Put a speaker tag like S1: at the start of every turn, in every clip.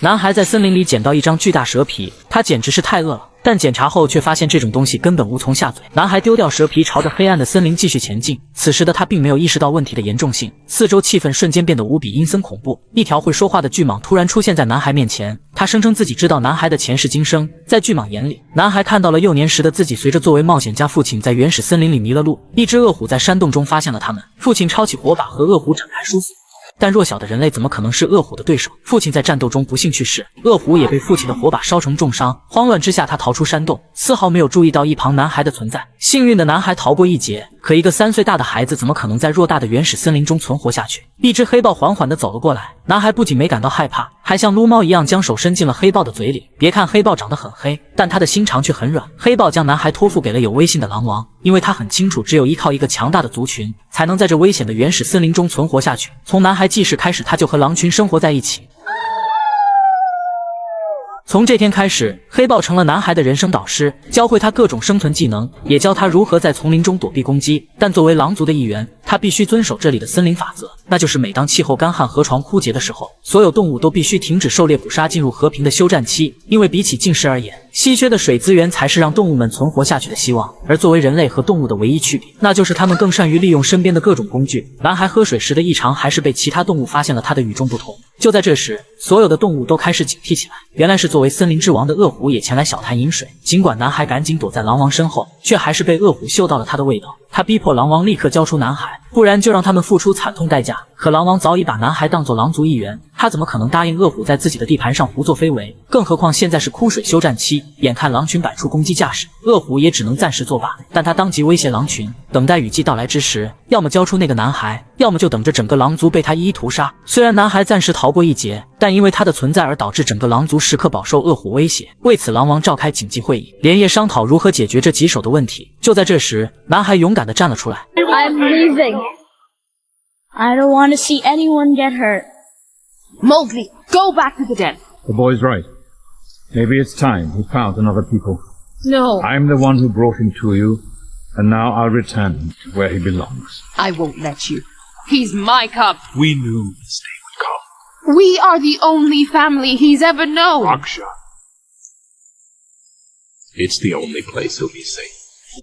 S1: 男孩在森林里捡到一张巨大蛇皮，他简直是太饿了。 但检查后却发现这种东西根本无从下嘴。男孩丢掉蛇皮，朝着黑暗的森林继续前进。此时的他并没有意识到问题的严重性，四周气氛瞬间变得无比阴森恐怖。一条会说话的巨蟒突然出现在男孩面前，他声称自己知道男孩的前世今生。在巨蟒眼里，男孩看到了幼年时的自己，随着作为冒险家父亲在原始森林里迷了路。一只恶虎在山洞中发现了他们，父亲抄起火把和恶虎展开殊死。 但弱小的人类怎么可能是恶虎的对手？父亲在战斗中不幸去世，恶虎也被父亲的火把烧成重伤。慌乱之下，他逃出山洞，丝毫没有注意到一旁男孩的存在。幸运的男孩逃过一劫，可一个3岁大的孩子怎么可能在偌大的原始森林中存活下去？一只黑豹缓缓地走了过来，男孩不仅没感到害怕，还像撸猫一样将手伸进了黑豹的嘴里。别看黑豹长得很黑，但他的心肠却很软。黑豹将男孩托付给了有威信的狼王，因为他很清楚，只有依靠一个强大的族群，才能在这危险的原始森林中存活下去。从男孩记事开始，他就和狼群生活在一起。从这天开始，黑豹成了男孩的人生导师，教会他各种生存技能，也教他如何在丛林中躲避攻击。但作为狼族的一员，他必须遵守这里的森林法则，那就是每当气候干旱、河床枯竭的时候，所有动物都必须停止狩猎捕杀，进入和平的休战期。因为比起进食而言，稀缺的水资源才是让动物们存活下去的希望。而作为人类和动物的唯一区别，那就是他们更善于利用身边的各种工具。男孩喝水时的异常，还是被其他动物发现了他的与众不同。就在这时，所有的动物都开始警惕起来。原来是作为森林之王的恶虎也前来小潭饮水。尽管男孩赶紧躲在狼王身后，却还是被恶虎嗅到了他的味道。他逼迫狼王立刻交出男孩，不然就让他们付出惨痛代价。可狼王早已把男孩当作狼族一员，他怎么可能答应恶虎在自己的地盘上胡作非为？更何况现在是枯水休战期，眼看狼群摆出攻击架势，恶虎也只能暂时作罢。但他当即威胁狼群，等待雨季到来之时，要么交出那个男孩，要么就等着整个狼族被他一一屠杀。虽然男孩暂时逃过一劫，但因为他的存在而导致整个狼族时刻饱受恶虎威胁。为此，狼王召开紧急会议，连夜商讨如何解决这棘手的问题。就在这时，男孩勇敢地站了出来。
S2: I'm leaving. I don't want to see anyone get hurt.
S3: Mowgli, go back to the den.
S4: The boy's right. Maybe it's time he found another people.
S3: No.
S4: I'm the one who brought him to you, and now I'll return him to where he belongs.
S3: I won't let you. He's my cub.
S5: We knew this day would come.
S3: We are the only family he's ever known.
S5: Raksha. It's the only place he'll be safe.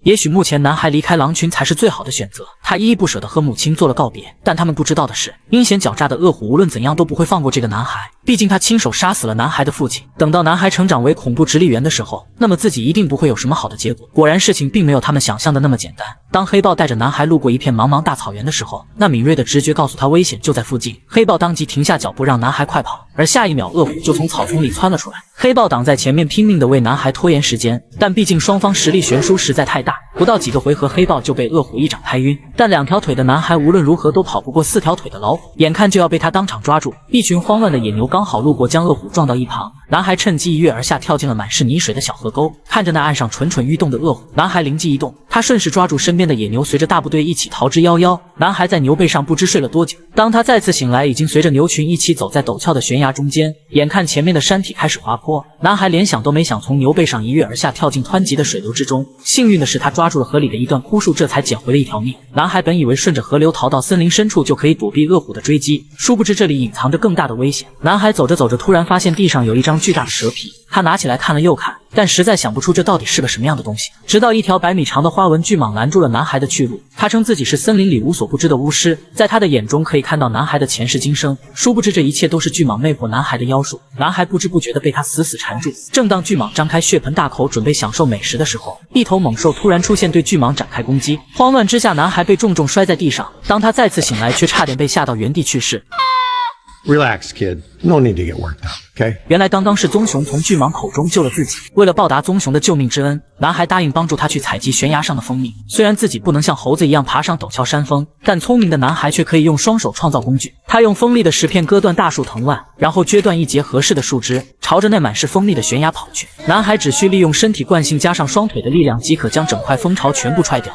S1: 也许目前男孩离开狼群才是最好的选择。他依依不舍地和母亲做了告别，但他们不知道的是，阴险狡诈的恶虎无论怎样都不会放过这个男孩。毕竟他亲手杀死了男孩的父亲。等到男孩成长为恐怖直立猿的时候，那么自己一定不会有什么好的结果。果然，事情并没有他们想象的那么简单。当黑豹带着男孩路过一片茫茫大草原的时候，那敏锐的直觉告诉他危险就在附近。黑豹当即停下脚步，让男孩快跑。而下一秒，恶虎就从草丛里窜了出来。黑豹挡在前面，拼命地为男孩拖延时间，但毕竟双方实力悬殊实在太大，不到几个回合，黑豹就被恶虎一掌拍晕。但2条腿的男孩无论如何都跑不过4条腿的老虎，眼看就要被他当场抓住。一群慌乱的野牛刚好路过，将恶虎撞到一旁。男孩趁机一跃而下，跳进了满是泥水的小河沟。看着那岸上蠢蠢欲动的恶虎，男孩灵机一动，他顺势抓住身边的野牛，随着大部队一起逃之夭夭。男孩在牛背上不知睡了多久，当他再次醒来，已经随着牛群一起走在陡峭的悬崖中间。眼看前面的山体开始滑坡，男孩连想都没想，从牛背上一跃而下，跳进湍急的水流之中。幸运的是，他抓住了河里的一段枯树，这才捡回了一条命。男孩本以为顺着河流逃到森林深处就可以躲避恶虎的追击，殊不知这里隐藏着更大的危险。男孩走着走着，突然发现地上有一张巨大的蛇皮，他拿起来看了又看，但实在想不出这到底是个什么样的东西。直到一条100米长的花纹巨蟒拦住了男孩的去路。他称自己是森林里无所不知的巫师，在他的眼中可以看到男孩的前世今生。殊不知这一切都是巨蟒魅惑男孩的妖术。男孩不知不觉地被他死死缠住。正当巨蟒张开血盆大口准备享受美食的时候，一头猛兽突然出现，对巨蟒展开攻击。慌乱之下，男孩被重重摔在地上。当他再次醒来，却差点被吓到原地去世。
S6: Relax, kid. No need to get worked up, okay?
S1: 原来刚刚是棕熊从巨蟒口中救了自己。为了报答棕熊的救命之恩，男孩答应帮助他去采集悬崖上的蜂蜜。虽然自己不能像猴子一样爬上陡峭山峰，但聪明的男孩却可以用双手创造工具。他用锋利的石片割断大树藤蔓，然后撅断一截合适的树枝，朝着那满是蜂蜜的悬崖跑去。男孩只需利用身体惯性加上双腿的力量，即可将整块蜂巢全部踹掉。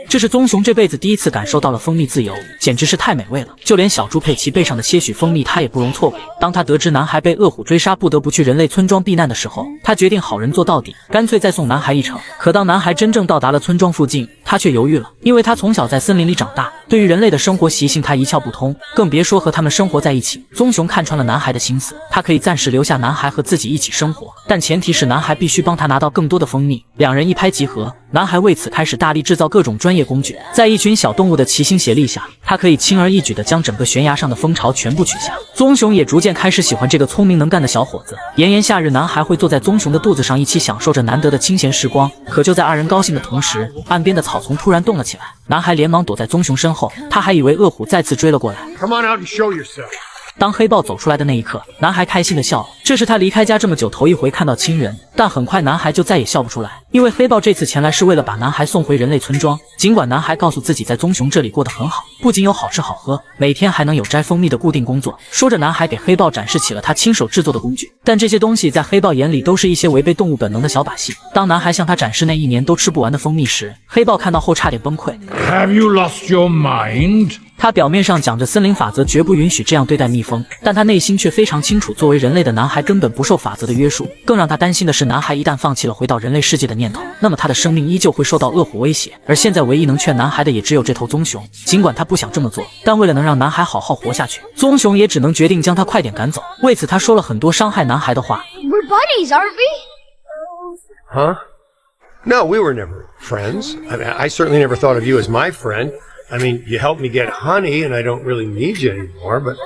S1: 这是棕熊这辈子第一次感受到了蜂蜜自由，简直是太美味了。就连小猪佩奇背上的些许蜂蜜，他也不容错过。当他得知男孩被恶虎追杀，不得不去人类村庄避难的时候，他决定好人做到底，干脆再送男孩一程。可当男孩真正到达了村庄附近，他却犹豫了，因为他从小在森林里长大，对于人类的生活习性他一窍不通，更别说和他们生活在一起。棕熊看穿了男孩的心思，他可以暂时留下男孩和自己一起生活，但前提是男孩必须帮他拿到更多的蜂蜜。两人一拍即合，男孩为此开始大力制造各种专业工具，在一群小动物的齐心协力下，他可以轻而易举地将整个悬崖上的蜂巢全部取下。棕熊也逐渐开始喜欢这个聪明能干的小伙子。炎炎夏日，男孩会坐在棕熊的肚子上，一起享受着难得的清闲时光。可就在二人高兴的同时，岸边的草丛突然动了起来，男孩连忙躲在棕熊身后，他还以为恶虎再次追了过来。
S6: Come on out and show yourself.
S1: 当黑豹走出来的那一刻，男孩开心地笑了，这是他离开家这么久头一回看到亲人。但很快男孩就再也笑不出来，因为黑豹这次前来是为了把男孩送回人类村庄。尽管男孩告诉自己在棕熊这里过得很好，不仅有好吃好喝，每天还能有摘蜂蜜的固定工作。说着，男孩给黑豹展示起了他亲手制作的工具，但这些东西在黑豹眼里都是一些违背动物本能的小把戏。当男孩向他展示那一年都吃不完的蜂蜜时，黑豹看到后差点崩溃。
S4: Have you lost your mind?
S1: 他表面上讲着森林法则绝不允许这样对待蜜蜂，但他内心却非常清楚，作为人类的男孩根本不受法则的约束。更让他担心的是，男孩一旦放弃了回到人类世界的念头，那么他的生命依旧会受到恶虎威胁。而现在唯一能劝男孩的也只有这头棕熊，尽管他不想这么做，但为了能让男孩好好活下去，棕熊也只能决定将他快点赶走。为此他说了很多伤害男孩的话。
S2: We're buddies, aren't we?
S6: Huh? No, we were never friends. I certainly never thought of you as my friend. I mean, you helped me get honey, and I don't really need you anymore, but...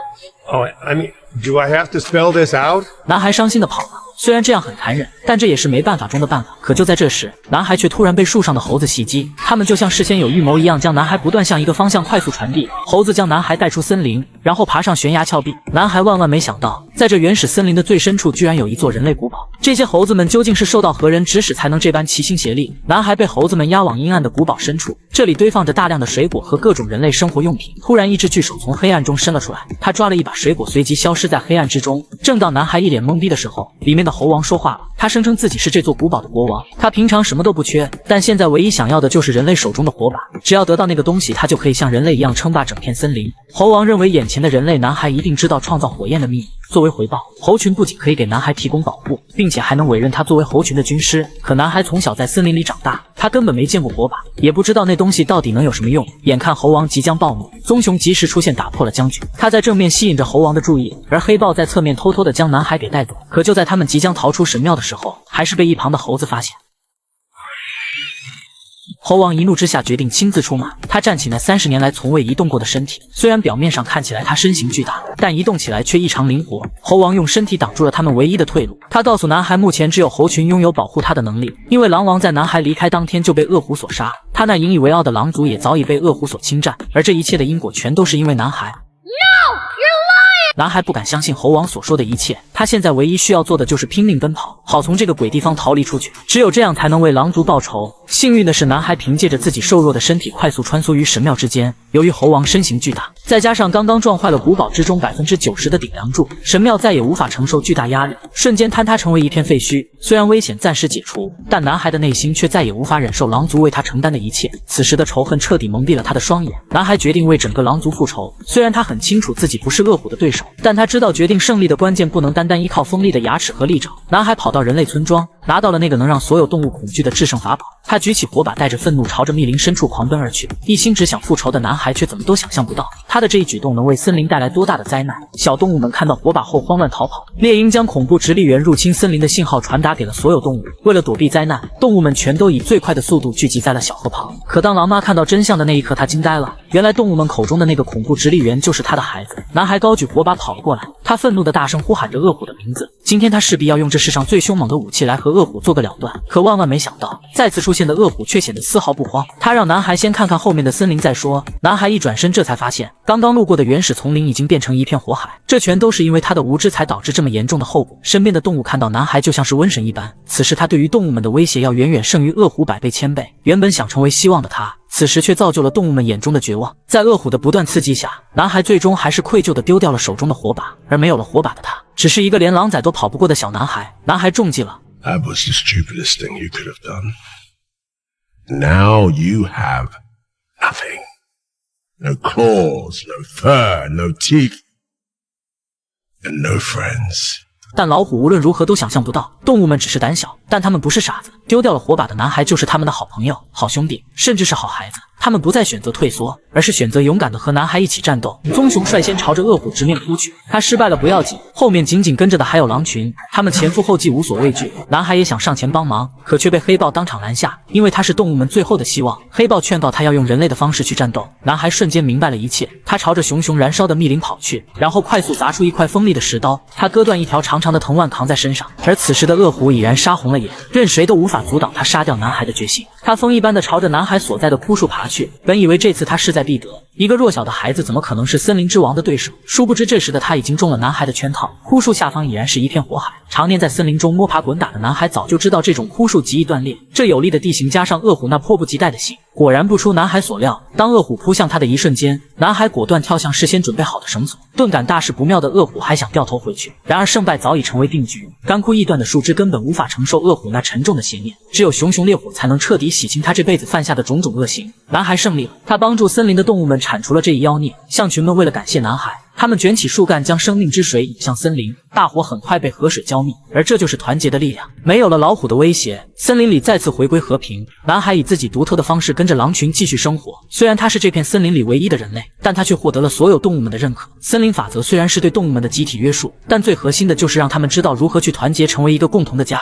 S6: Oh, I mean, do I have to spell this out?
S1: 男孩伤心地跑了。虽然这样很残忍，但这也是没办法中的办法。可就在这时，男孩却突然被树上的猴子袭击，他们就像事先有预谋一样，将男孩不断向一个方向快速传递。猴子将男孩带出森林，然后爬上悬崖峭壁。男孩万万没想到，在这原始森林的最深处，居然有一座人类古堡。这些猴子们究竟是受到何人指使，才能这般齐心协力？男孩被猴子们押往阴暗的古堡深处，这里堆放着大量的水果和各种人类生活用品。突然，一只巨手从黑暗中伸了出来，他抓了一把水果，随即消失在黑暗之中。正当男孩一脸懵逼的时候，里面的猴王说话了。他声称自己是这座古堡的国王，他平常什么都不缺，但现在唯一想要的就是人类手中的火把。只要得到那个东西，他就可以像人类一样称霸整片森林。猴王认为眼前的人类男孩一定知道创造火焰的秘密。作为回报，猴群不仅可以给男孩提供保护，并且还能委任他作为猴群的军师。可男孩从小在森林里长大，他根本没见过火把，也不知道那东西到底能有什么用。眼看猴王即将暴怒，棕熊及时出现打破了僵局，他在正面吸引着猴王的注意，而黑豹在侧面偷偷地将男孩给带走。可就在他们即将逃出神庙的时候，还是被一旁的猴子发现。猴王一怒之下决定亲自出马，他站起那30年来从未移动过的身体，虽然表面上看起来他身形巨大，但移动起来却异常灵活。猴王用身体挡住了他们唯一的退路，他告诉男孩，目前只有猴群拥有保护他的能力，因为狼王在男孩离开当天就被恶虎所杀，他那引以为傲的狼族也早已被恶虎所侵占，而这一切的因果全都是因为男孩。男孩不敢相信猴王所说的一切，他现在唯一需要做的就是拼命奔跑，好从这个鬼地方逃离出去，只有这样才能为狼族报仇。幸运的是，男孩凭借着自己瘦弱的身体快速穿梭于神庙之间。由于猴王身形巨大，再加上刚刚撞坏了古堡之中90%的顶梁柱，神庙再也无法承受巨大压力，瞬间坍塌成为一片废墟。虽然危险暂时解除，但男孩的内心却再也无法忍受狼族为他承担的一切。此时的仇恨彻底蒙蔽了他的双眼，男孩决定为整个狼族复仇。虽然他很清楚自己不是恶虎的对手，但他知道决定胜利的关键不能单单依靠锋利的牙齿和利爪。男孩跑到人类村庄，拿到了那个能让所有动物恐惧的制胜法宝。他举起火把，带着愤怒朝着密林深处狂奔而去。一心只想复仇的男孩却怎么都想象不到，他的这一举动能为森林带来多大的灾难。小动物们看到火把后慌乱逃跑，猎鹰将恐怖直立猿入侵森林的信号传达给了所有动物。为了躲避灾难，动物们全都以最快的速度聚集在了小河旁。可当狼妈看到真相的那一刻，她惊呆了。原来动物们口中的那个恐怖直立猿就是他的孩子。男孩高举火把跑了过来，他愤怒地大声呼喊着恶虎的名字。今天他势必要用这世上最凶猛的武器来和恶虎做个了断。可万万没想到，再次出现的恶虎却显得丝毫不慌。他让男孩先看看后面的森林再说。男孩一转身，这才发现刚刚路过的原始丛林已经变成一片火海。这全都是因为他的无知才导致这么严重的后果。身边的动物看到男孩就像是瘟神一般，此时他对于动物们的威胁要远远胜于恶虎100倍1000倍。原本想成为希望的他，此时却造就了动物们眼中的绝望。在恶虎的不断刺激下，男孩最终还是愧疚地丢掉了手中的火把，而没有了火把的他，只是一个连狼崽都跑不过的小男孩。男孩中计了。
S5: That was the stupidest thing you could have done. Now you have nothing. No claws, no fur, no teeth, and no friends.
S1: 但老虎无论如何都想象不到，动物们只是胆小，但他们不是傻子。丢掉了火把的男孩就是他们的好朋友、好兄弟，甚至是好孩子。他们不再选择退缩，而是选择勇敢地和男孩一起战斗。棕熊率先朝着恶虎直面扑去，他失败了不要紧，后面紧紧跟着的还有狼群，他们前赴后继，无所畏惧。男孩也想上前帮忙，可却被黑豹当场拦下，因为他是动物们最后的希望。黑豹劝告他要用人类的方式去战斗，男孩瞬间明白了一切，他朝着熊熊燃烧的密林跑去，然后快速砸出一块锋利的石刀，他割断一条长长的藤蔓扛在身上。而此时的恶虎已然杀红了眼，任谁都无法阻挡他杀掉男孩的决心。他风一般的朝着男孩所在的枯树爬去，本以为这次他势在必得，一个弱小的孩子怎么可能是森林之王的对手？殊不知这时的他已经中了男孩的圈套，枯树下方已然是一片火海。常年在森林中摸爬滚打的男孩早就知道这种枯树极易断裂，这有利的地形加上恶虎那迫不及待的心，果然不出男孩所料，当恶虎扑向他的一瞬间，男孩果断跳向事先准备好的绳索。顿感大事不妙的恶虎还想掉头回去，然而胜败早已成为定局，干枯易断的树枝根本无法承受恶虎那沉重的邪念，只有熊熊烈火才能彻底洗清他这辈子犯下的种种恶行。男孩胜利了，他帮助森林的动物们铲除了这一妖孽。象群们为了感谢男孩，他们卷起树干将生命之水引向森林，大火很快被河水浇灭，而这就是团结的力量。没有了老虎的威胁，森林里再次回归和平。男孩以自己独特的方式跟着狼群继续生活，虽然他是这片森林里唯一的人类，但他却获得了所有动物们的认可。森林法则虽然是对动物们的集体约束，但最核心的就是让他们知道如何去团结，成为一个共同的家。